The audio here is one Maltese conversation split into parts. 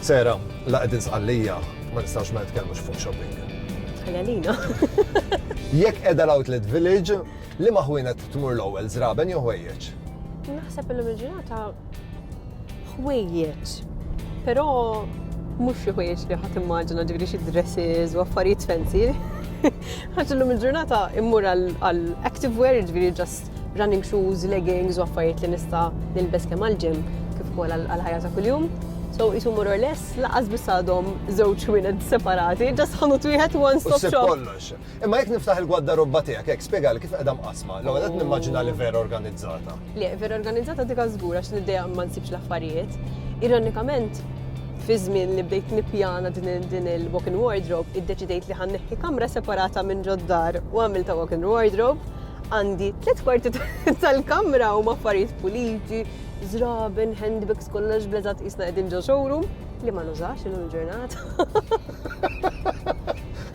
Sera, laqed Sqallija, ma nistgħux ma nitkellmux fuq shopping. Ħaljalina. Jekk qiegħda l-outlet village, li ma ħwienet tmur l-ewwel żraben jew ħwejjeġ? Naħseb illum il-ġurnata ħwejjeġ. Però mhux xi ħwejjeġ li ħadd immaġina ġifieri xi dresses u affarijiet fancy. Ħaġa illum il-ġurnata immur għal active wear, ġifieri just running shoes, leggings u affarijiet li nista' nilbes kemm għall-ġim kif ukoll għall-ħajja ta' kuljum. So jisu more or less laqas biss għadhom żewġ ħwienet separati, just ħanut wieħed one stop shop. kollox. Imma jekk niftaħ il-gwaddarobba tiegħek, hekk spjegali kif qiegħda mqasma. L-ewwel qed nimmaġina li vera organizzata. Le, vera organizzata dik żgur għax niddejja ma nsibx l-affarijiet. Ironikament, fi żmien li bdejt nippjana din il-walk-in wardrobe, iddeċidejt li ħanneħħi kamra separata minn ġoddar u għamilta walk-in wardrobe. Għandi 3 kwarti tal-kamra u affarijiet puliti, żraben, handbags kollox bleżat isna qegħdin ġo showroom li ma nużax illum il-ġurnata.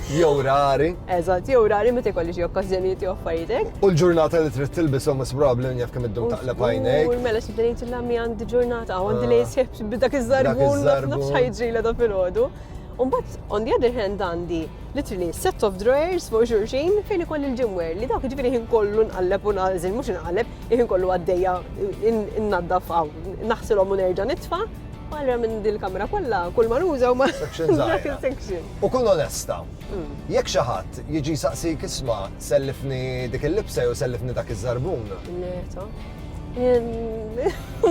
Jew rari. Eżatt, jew rari meta jkolli xi okkażjonijiet jew affarijiet hekk. U l-ġurnata li trid tilbishom mos problem jaf kemm iddum taqleb għajnejk. Mela xi bdejt il-lammi għandi ġurnata, għandi lejseb b'dak iż-żarbun, nafx ħajġrila ta' filgħodu. Mbagħad on the other hand għandi literally set of drawers fuq xulxin fejn ikolli il-gymwear li dawk jiġifieri ħin kollu nqalleb u nagħżel mhux inqalleb, ħin kollu għaddejja innaddaf hawn, naħsilhom u nerġa' nitfa', u allura minn din il-kamra kollha kull ma nużaw ma section. U kun onesta, jekk xi ħadd jiġi saqsik isma' sellifni dik il-libsa jew sellifni dak iż-żarbun. Leta.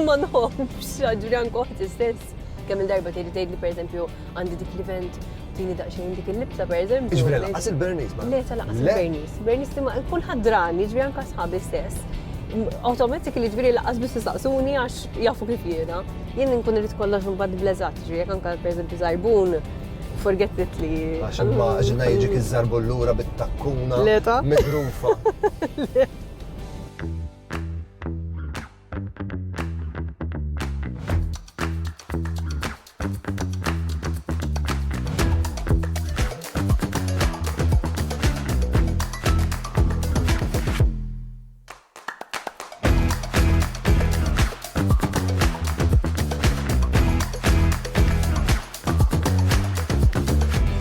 Ma nħobbx ġifieri anke waħd istess. Kemm il-darba tgħid li pereżempju għandi dik l-event tieni daqsxejn dik il-libsa pereżempju. Jiġifieri laqas il-Bernice ma. Le laqas il-Bernice. Bernice ma kulħadd drani, jiġifieri anke sħabi stess. Automatically jiġifieri laqas biss isaqsuni għax jafu kif jiena. Jien nkun irid kollox imbagħad bleżat, jiġifieri jekk anke pereżempju żarbun forget it li. Għax immaġina jiġik iż-żarbun lura bit-takkuna midrufa.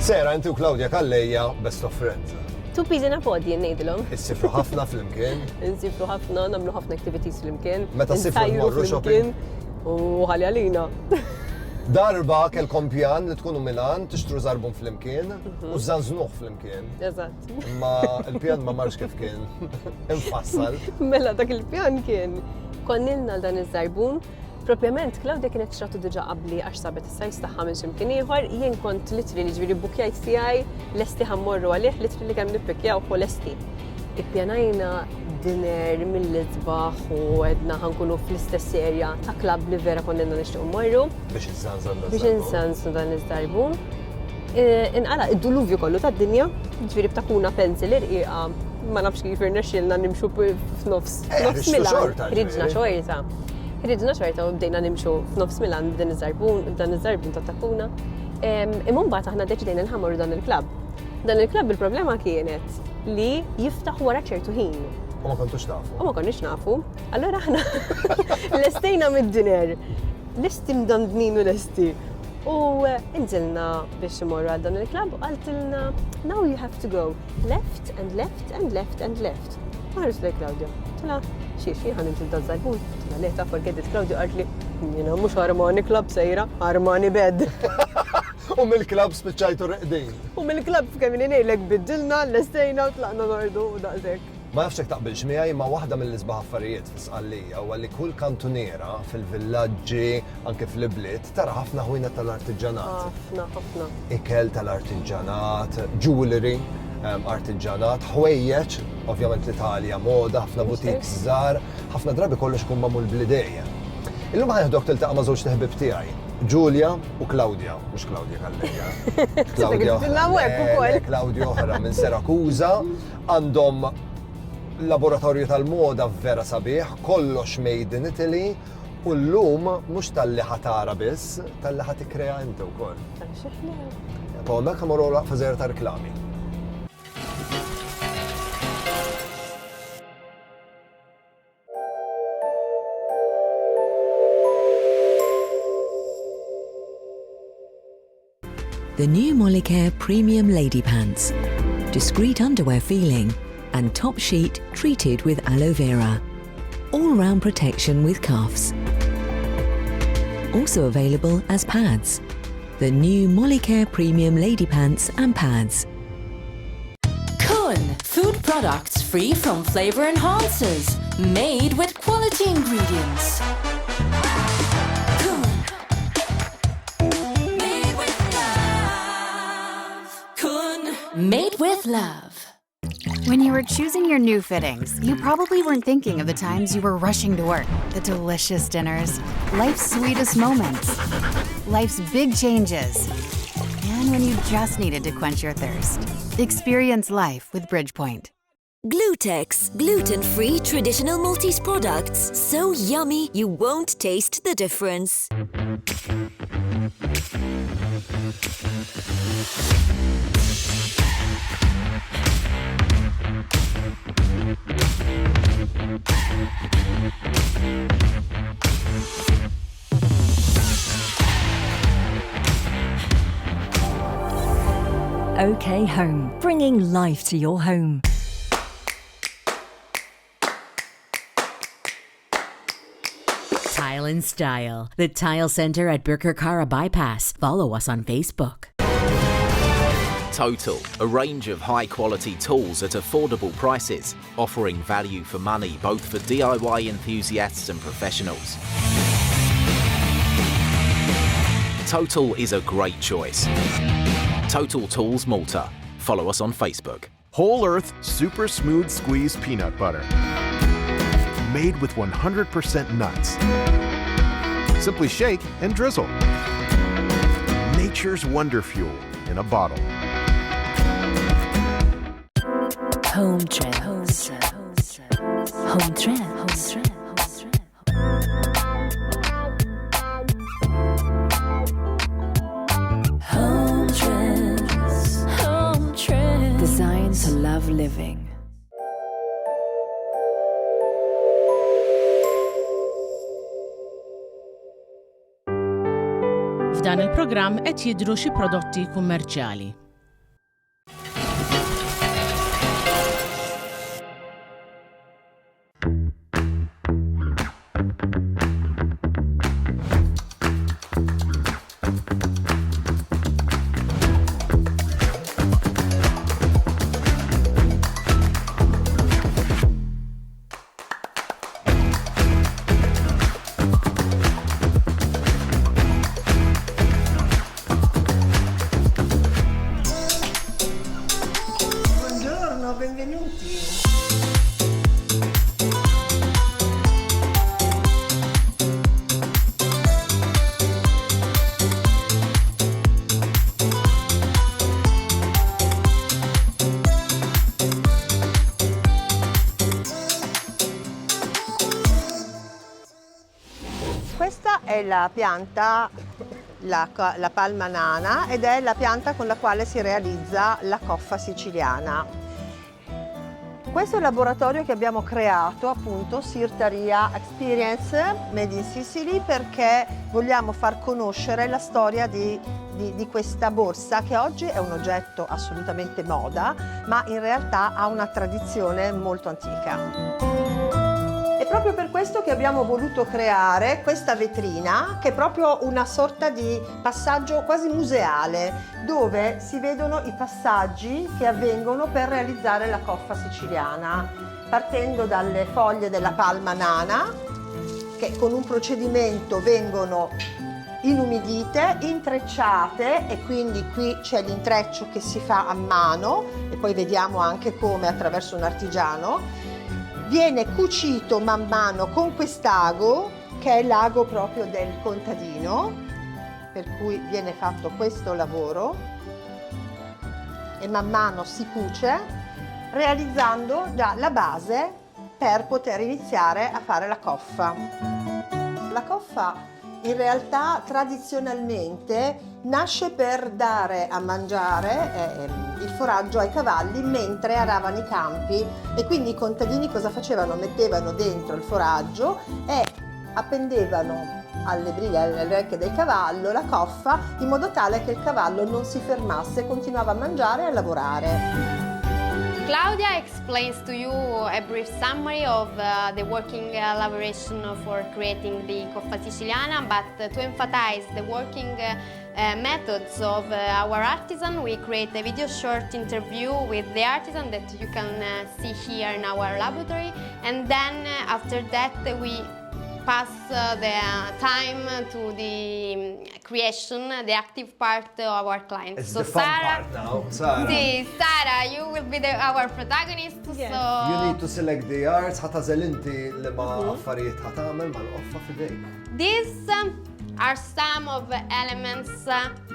Sera, inti u Claudia Kallejja best of friends. Two peas in a pod jien ngħidilhom. Issifru ħafna fl-imkien. Insifru ħafna, nagħmlu ħafna activities fl-imkien. Meta ssifru mmorru shopping. U ħaljalina. Darba kellkom pjan li tkunu Milan, tixtru żarbun fl-imkien u żanżnuh fl-imkien. Eżatt. Ma l-pjan ma marx kif kien. Infassal. Mela dak il-pjan kien konnilna dan iż-żarbun. Propjament, Claudia kienet xratu diġa qabli għax sabet is-sajs tagħha minn x'imkien ieħor, jien kont literally ġifieri bukjajt tiegħi lesti ħammorru għalih literally kemm nippikjaw u lesti. Ippjanajna dinner mill-isbaħ u għedna ħankunu fl-istess serja ta' klabb li vera konnilna nixtiequ mmorru. Biex insansu dan iż-żarbun. Inqala id-duluvju kollu tad-dinja, ġifieri b'takuna pencil irqiqa ma nafx kif irnexxielna nimxu f'nofs Milan. Ridġna xorta. Ridna xorta u bdejna nimxu f'nofs Milan b'dan iż-żarbun ta' takuna. Imma mbagħad aħna deċidejna nħammru dan il-klabb. Dan il-klabb il-problema kienet li jiftaħ wara ċertu ħin. U ma kontux nafu. U ma konniex nafu. Allura aħna lestejna mid-diner. Lesti mdandnin u lesti. U inżilna biex imorru għal dan il-klabb u qaltilna now you have to go left and left and left and left. Ħares lejn Claudia. Tila, xiex ħan intil da żarbun. Tila leta forget it Claudia qalt li jiena mhux Armani Club sejra, Armani bed. U mill-klabb spiċċajtu reqdin. U mill-klabb kemm ngħidlek biddilna, lestejna u tlaqna nordu u daqshekk. Ma nafx hekk taqbilx miegħi ma waħda mill-isbaħ affarijiet fi Sqallija huwa li kull kantuniera fil-villaġġi anke fl-ibliet tara ħafna ħwienet tal-artiġġanat. Ħafna. Ikel tal-artiġġanat, jewelry, artiġġanat, ħwejjeġ, ovvjament l-Italja moda, ħafna butiks żgħar, ħafna drabi kollox ikun magħmul bl-idejja. Illum ħanieħdok tiltaqa' ma' żewġ teħbib tiegħi, Giulia u Claudia, mhux Claudia Kallejja. Claudia oħra minn Sirakuża, għandhom laboratorju tal-moda vera sabiħ, kollox made in Italy, u llum mhux tal-li ħatara biss, tal-li ħatikrea inti wkoll. Pa' hemmhekk ħamorru laqfa żgħira ta' riklami. The new Molicare Premium Lady Pants. Discreet underwear feeling and top sheet treated with aloe vera. All-round protection with cuffs. Also available as pads. The new Molicare Premium Lady Pants and Pads. Kun, food products free from flavor enhancers, made with quality ingredients. Kun, made with love. Kun, made with love. When you were choosing your new fittings, you probably weren't thinking of the times you were rushing to work, the delicious dinners, life's sweetest moments, life's big changes, and when you just needed to quench your thirst. Experience life with Bridgepoint. Glutex, gluten-free traditional Maltese products. So yummy, you won't taste the difference. OK Home, bringing life to your home. Tile and Style, the Tile Centre at Birkirkara Bypass. Follow us on Facebook. Total, a range of high-quality tools at affordable prices, offering value for money both for DIY enthusiasts and professionals. Total is a great choice. Total Tools Malta. Follow us on Facebook. Whole Earth Super Smooth Squeeze Peanut Butter. Made with 100% nuts. Simply shake and drizzle. Nature's wonder fuel in a bottle. Home trends. Home trends. Home trends. Home trends. Designed to love living. F'dan il-programm qed jidhru xi prodotti kummerċjali. Questa è la pianta, la palma nana, ed è la pianta con la quale si realizza la coffa siciliana. Questo è il laboratorio che abbiamo creato, appunto, Sirtaria Experience Made in Sicily, perché vogliamo far conoscere la storia di questa borsa, che oggi è un oggetto assolutamente moda, ma in realtà ha una tradizione molto antica. È proprio per questo che abbiamo voluto creare questa vetrina, che è proprio una sorta di passaggio quasi museale, dove si vedono i passaggi che avvengono per realizzare la coffa siciliana, partendo dalle foglie della palma nana, che con un procedimento vengono inumidite, intrecciate, e quindi qui c'è l'intreccio che si fa a mano, e poi vediamo anche come attraverso un artigiano. Viene cucito man mano con quest'ago, che è l'ago proprio del contadino, per cui viene fatto questo lavoro e man mano si cuce, realizzando già la base per poter iniziare a fare la coffa. La coffa in realtà tradizionalmente nasce per dare a mangiare il foraggio ai cavalli mentre aravano i campi, e quindi i contadini cosa facevano? Mettevano dentro il foraggio e appendevano alle briglie, alle orecchie del cavallo, la coffa, in modo tale che il cavallo non si fermasse, continuava a mangiare e a lavorare. Claudia explains to you a brief summary of the working elaboration for creating the coffa siciliana, but to emphasize the working methods of our artisan, we create a video short interview with the artisan that you can see here in our laboratory, and then after that we pass the time to the creation, the active part of our clients. It's the fun part now, Sara. Sì, Sara, you will be our protagonist. Yes. So You need to select the arts, ħatażel inti li ma affarijiet ħatamel ma l-qoffa fidejk. these are some of the elements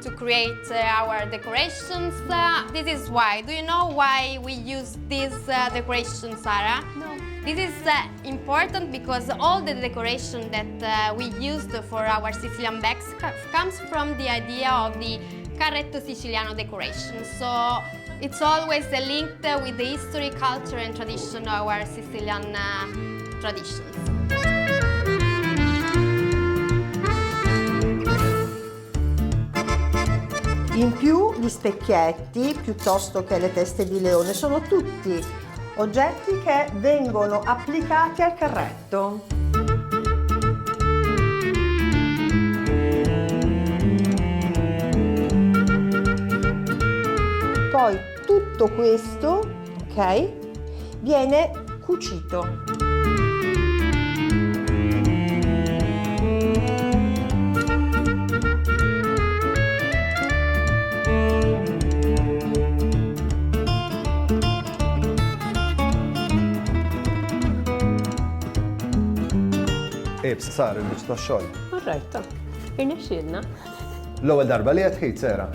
to create our decorations. This is why. Do you know why we use this decoration, Sara? No. This is important because all the decoration that we used for our Sicilian bags comes from the idea of the carretto siciliano decoration. So it's always linked with the history, culture and tradition of our Sicilian traditions. In più gli specchietti, piuttosto che le teste di leone, sono tutti oggetti che vengono applicati al carretto. Poi tutto questo, ok, viene cucito. Sara, il-biċ ta' xogħol. Korretta. Irnexxielna. L-ewwel darba li qed ħid Sara.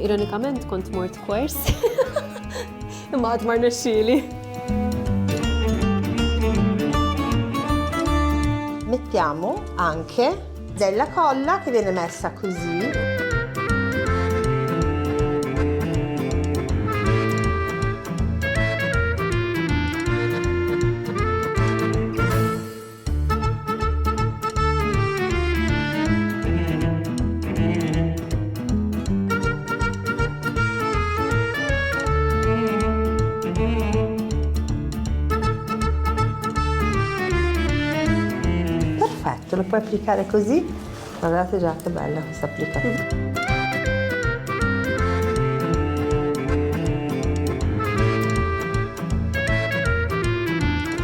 Ironikament kont mort kors. Imma qatt ma rnexxieli. Mettiamo anche della colla che viene messa così. Lo puoi applicare così, guardate già che bella questa applicazione.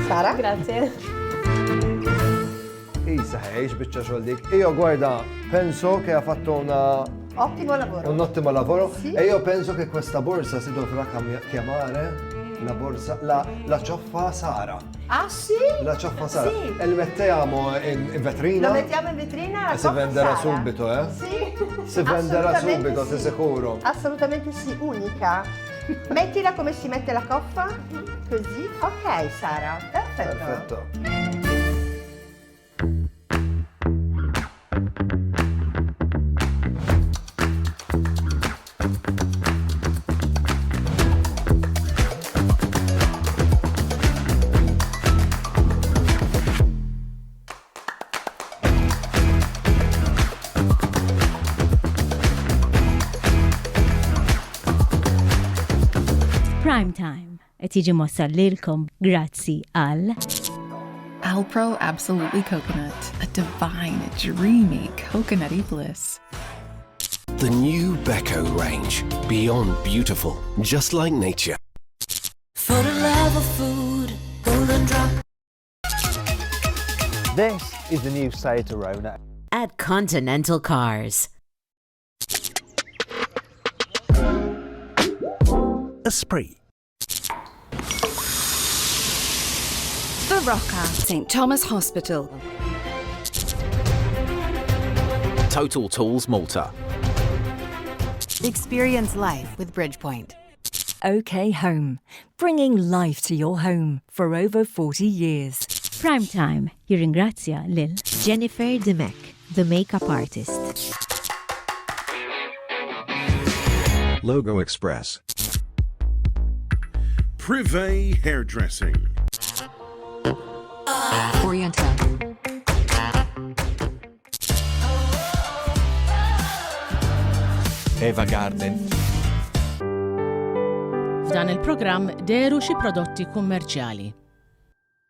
Sara? Grazie. Isa ħejx biċċa xogħol dik. Io guarda, penso che ha fatto Ottimo lavoro. un ottimo lavoro Sì. e io penso che questa borsa si dovrà chiamare la borsa, la cioffa Sara. Ah sì? La cioffa Sara. Sì. E lo mettiamo in vetrina. Lo mettiamo in vetrina E si venderà subito, eh? Sì. Si venderà Assolutamente subito, sì. sei sicuro? Assolutamente sì, unica. Mettila come si mette la coffa, così. Ok, Sara, perfetto. Perfetto. Prime Time qed jiġi mossal lilkom grazzi għal Alpro Absolutely Coconut, a divine, dreamy, coconutty bliss. The new Beko range, beyond beautiful, just like nature. For the love of food, golden drop. This is the new Seat Arona. At Continental Cars. Esprit. Barocca, St. Thomas Hospital. Total Tools Malta. Experience life with Bridgepoint. OK Home, bringing life to your home for over 40 years. Prime Time jirringrazzja lil Jennifer Demek, the makeup artist. Logo Express. Privé Hairdressing. Oriental. Eva Garden. F'dan il-programm deru xi prodotti kummerċjali.